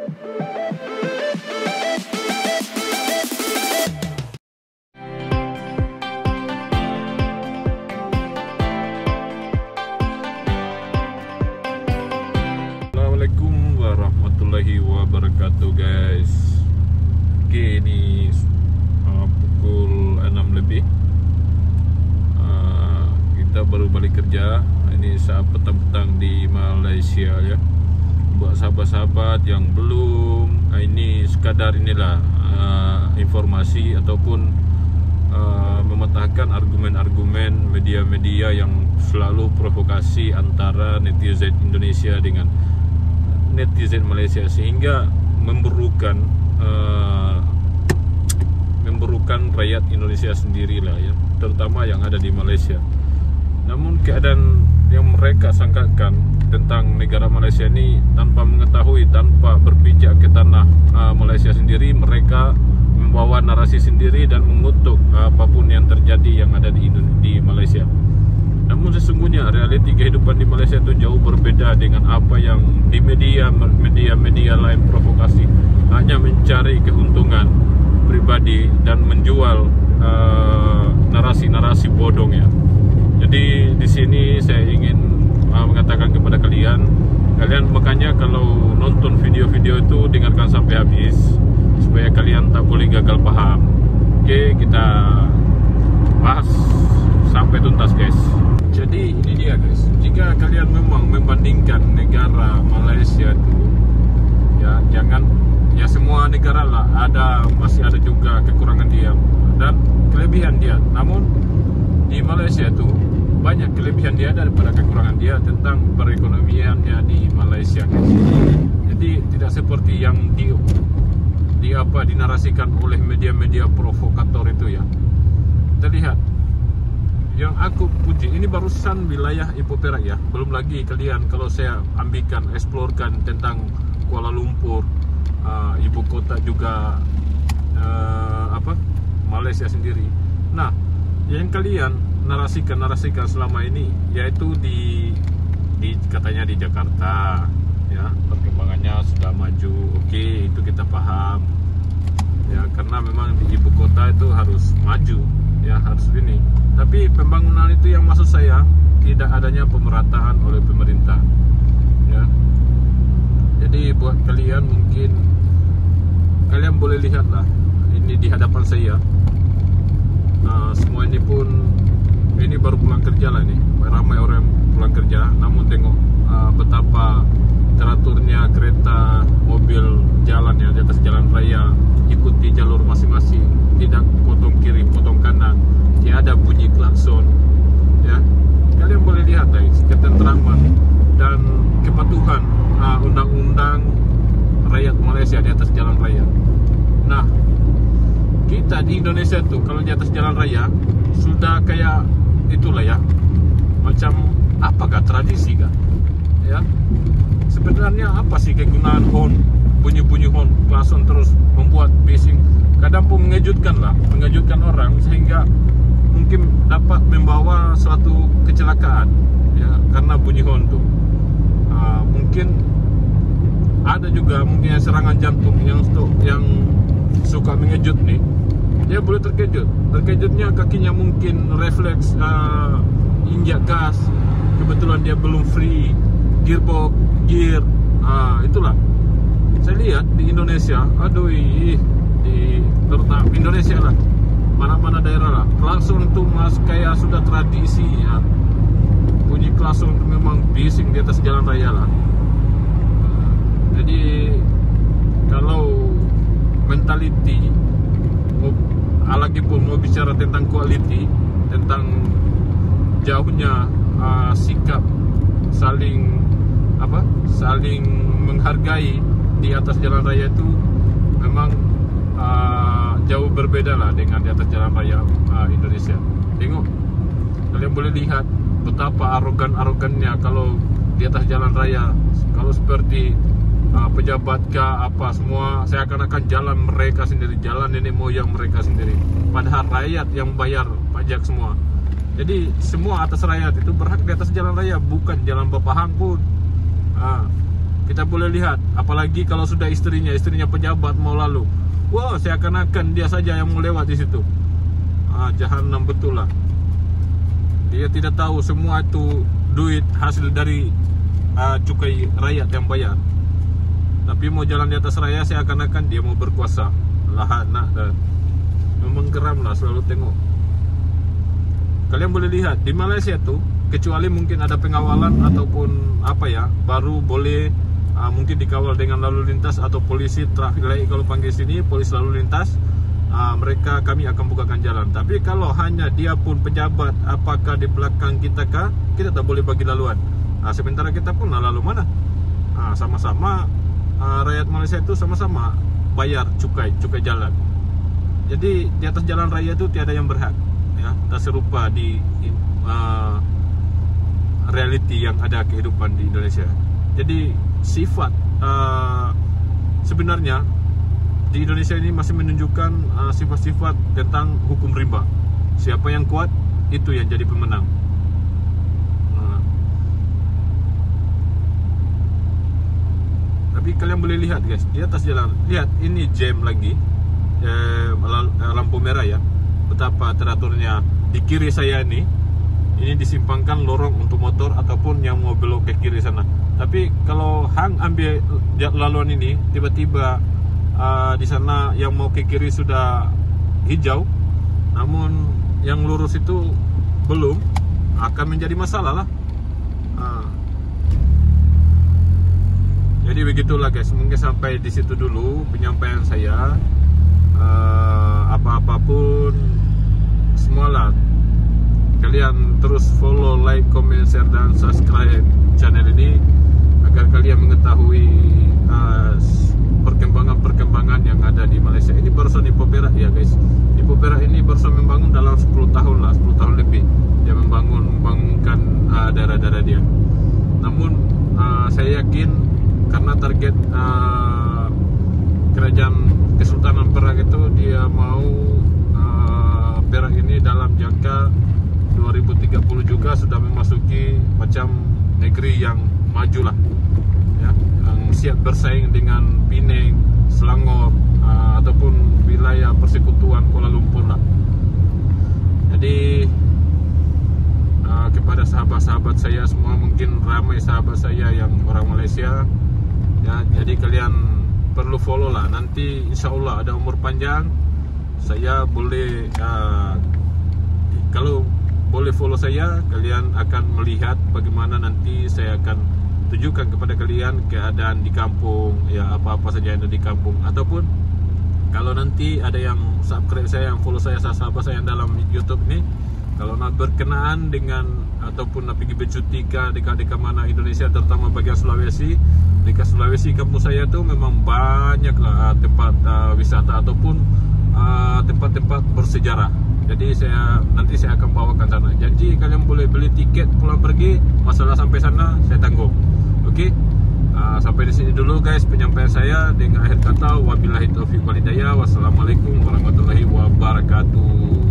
Assalamualaikum warahmatullahi wabarakatuh guys. Oke, ini pukul 6 lebih. Kita baru balik kerja. Ini saat petang-petang di Malaysia ya. Buat sahabat-sahabat yang belum, ini sekadar inilah informasi ataupun mematahkan argumen-argumen media-media yang selalu provokasi antara netizen Indonesia dengan netizen Malaysia, sehingga memburukan rakyat Indonesia sendirilah ya, terutama yang ada di Malaysia. Namun keadaan yang mereka sangkakan tentang negara Malaysia ini, tanpa mengetahui, tanpa berpijak ke tanah Malaysia sendiri, mereka membawa narasi sendiri dan mengutuk apapun yang terjadi yang ada di Malaysia. Namun sesungguhnya realiti kehidupan di Malaysia itu jauh berbeda dengan apa yang di media lain provokasi, hanya mencari keuntungan pribadi dan menjual narasi-narasi bodong ya. Jadi di sini saya ingin mengatakan kepada kalian makanya kalau nonton video-video itu dengarkan sampai habis supaya kalian tak boleh gagal paham. Oke, kita bahas sampai tuntas guys. Jadi ini dia guys, jika kalian memang membandingkan negara Malaysia itu ya, jangan ya, semua negara lah masih ada juga kekurangan dia dan kelebihan dia. Namun di Malaysia itu banyak kelebihan dia daripada kekurangan dia tentang perekonomiannya di Malaysia guys. Jadi tidak seperti yang dinarasikan oleh media-media provokator itu ya. Kita lihat, yang aku puji ini barusan wilayah Ipoh Perak ya. Belum lagi kalian kalau saya eksplorkan tentang Kuala Lumpur, ibu kota juga Malaysia sendiri. Nah, yang kalian narasikan selama ini yaitu di katanya di Jakarta ya, perkembangannya sudah maju. Oke, itu kita paham ya, karena memang di ibu kota itu harus maju ya, harus ini. Tapi pembangunan itu yang maksud saya tidak adanya pemerataan oleh pemerintah ya. Jadi buat kalian, mungkin kalian boleh lihatlah ini di hadapan saya. Semua ini pun ini baru pulang kerja lah, ini ramai orang pulang kerja. Namun tengok betapa teraturnya kereta, mobil jalan ya, di atas jalan raya, ikuti jalur masing-masing, tidak potong kiri, potong kanan, tiada bunyi klakson ya. Kalian boleh lihat guys, ketentraman dan kepatuhan undang-undang rakyat Malaysia di atas jalan raya. Nah, kita di Indonesia tuh kalau di atas jalan raya sudah kayak itulah ya, macam apakah tradisi kah ya. Sebenarnya apa sih kegunaan horn, bunyi-bunyi horn, klakson terus membuat bising. Kadang pun mengejutkan orang, sehingga mungkin dapat membawa suatu kecelakaan ya, karena bunyi horn tuh. Mungkin ada juga mungkin serangan jantung yang suka mengejut nih, dia boleh terkejutnya kakinya mungkin refleks injak gas, kebetulan dia belum free gearbox, itulah saya lihat di Indonesia. Terutama Indonesia lah, mana-mana daerah lah, klakson itu kayak sudah tradisi ya. Bunyi klakson itu memang bising di atas jalan raya lah. Jadi kalau mentality, lagi pun mau bicara tentang quality, tentang jauhnya sikap saling menghargai di atas jalan raya itu memang jauh berbeda lah dengan di atas jalan raya Indonesia. Tengok, kalian boleh lihat betapa arogannya kalau di atas jalan raya. Kalau seperti pejabat kah apa semua, saya akan jalan mereka sendiri, jalan nenek moyang mereka sendiri, padahal rakyat yang bayar pajak semua. Jadi semua atas rakyat itu berhak di atas jalan raya, bukan jalan Bapahang pun. Kita boleh lihat, apalagi kalau sudah istrinya pejabat mau lalu, wah, seakan-akan dia saja yang mau lewat di situ. Jahanam betul lah. Dia tidak tahu semua itu duit hasil dari cukai rakyat yang bayar. Tapi mau jalan di atas raya seakan-akan dia mau berkuasa. Lah, memang geram lah selalu tengok. Kalian boleh lihat di Malaysia tuh, kecuali mungkin ada pengawalan ataupun apa ya, baru boleh mungkin dikawal dengan lalu lintas atau polisi traffic light. Kalau panggil sini polisi lalu lintas, kami akan bukakan jalan. Tapi kalau hanya dia pun pejabat, apakah di belakang kita kah, kita tak boleh bagi laluan. Sementara kita pun lalu mana? Sama-sama rakyat Malaysia itu sama-sama bayar cukai jalan. Jadi di atas jalan raya itu tiada yang berhak, ya. Tak serupa di reality yang ada kehidupan di Indonesia. Jadi sifat sebenarnya di Indonesia ini masih menunjukkan sifat-sifat tentang hukum rimba. Siapa yang kuat, itu yang jadi pemenang. Tapi kalian boleh lihat guys, di atas jalan, lihat ini jam lagi, lampu merah ya. Betapa teraturnya. Di kiri saya ini disimpangkan lorong untuk motor ataupun yang mau belok ke kiri sana. Tapi kalau hang ambil laluan ini, tiba-tiba di sana yang mau ke kiri sudah hijau, namun yang lurus itu belum, akan menjadi masalah lah. Jadi begitulah guys, mungkin sampai di situ dulu penyampaian saya. Apa-apapun semualah, kalian terus follow, like, comment, share, dan subscribe channel ini agar kalian mengetahui perkembangan yang ada di Malaysia. Ini barusan Ipoh Perak ya guys. Ipoh Perak ini barusan membangun dalam 10 tahun lah, 10 tahun lebih dia membangunkan daerah-daerah dia. Namun saya yakin karena target kerajaan Kesultanan Perak itu, dia mau Perak ini dalam jangka 2030 juga sudah memasuki macam negeri yang maju lah, ya, yang siap bersaing dengan Penang, Selangor, ataupun wilayah persekutuan Kuala Lumpur lah. Jadi kepada sahabat-sahabat saya semua, mungkin ramai sahabat saya yang orang Malaysia, ya, jadi kalian perlu follow lah. Nanti insya Allah ada umur panjang, saya boleh kalau boleh follow saya, kalian akan melihat bagaimana nanti saya akan tunjukkan kepada kalian keadaan di kampung, ya, apa-apa saja yang ada di kampung. Ataupun kalau nanti ada yang subscribe saya, yang follow saya, sahabat saya yang dalam YouTube ini, kalau nak berkenaan dengan ataupun nak pergi bercuti ke dekat-dekat mana Indonesia, terutama bagian Sulawesi, dekat Sulawesi kampung saya tu memang banyaklah tempat wisata ataupun tempat-tempat bersejarah. Jadi nanti saya akan bawakan sana. Jadi kalian boleh beli tiket pulang pergi, masalah sampai sana saya tanggung. Okey. Sampai di sini dulu guys penyampaian saya, dengan akhir kata wabillahi taufiq wal hidayah. Wassalamualaikum warahmatullahi wabarakatuh.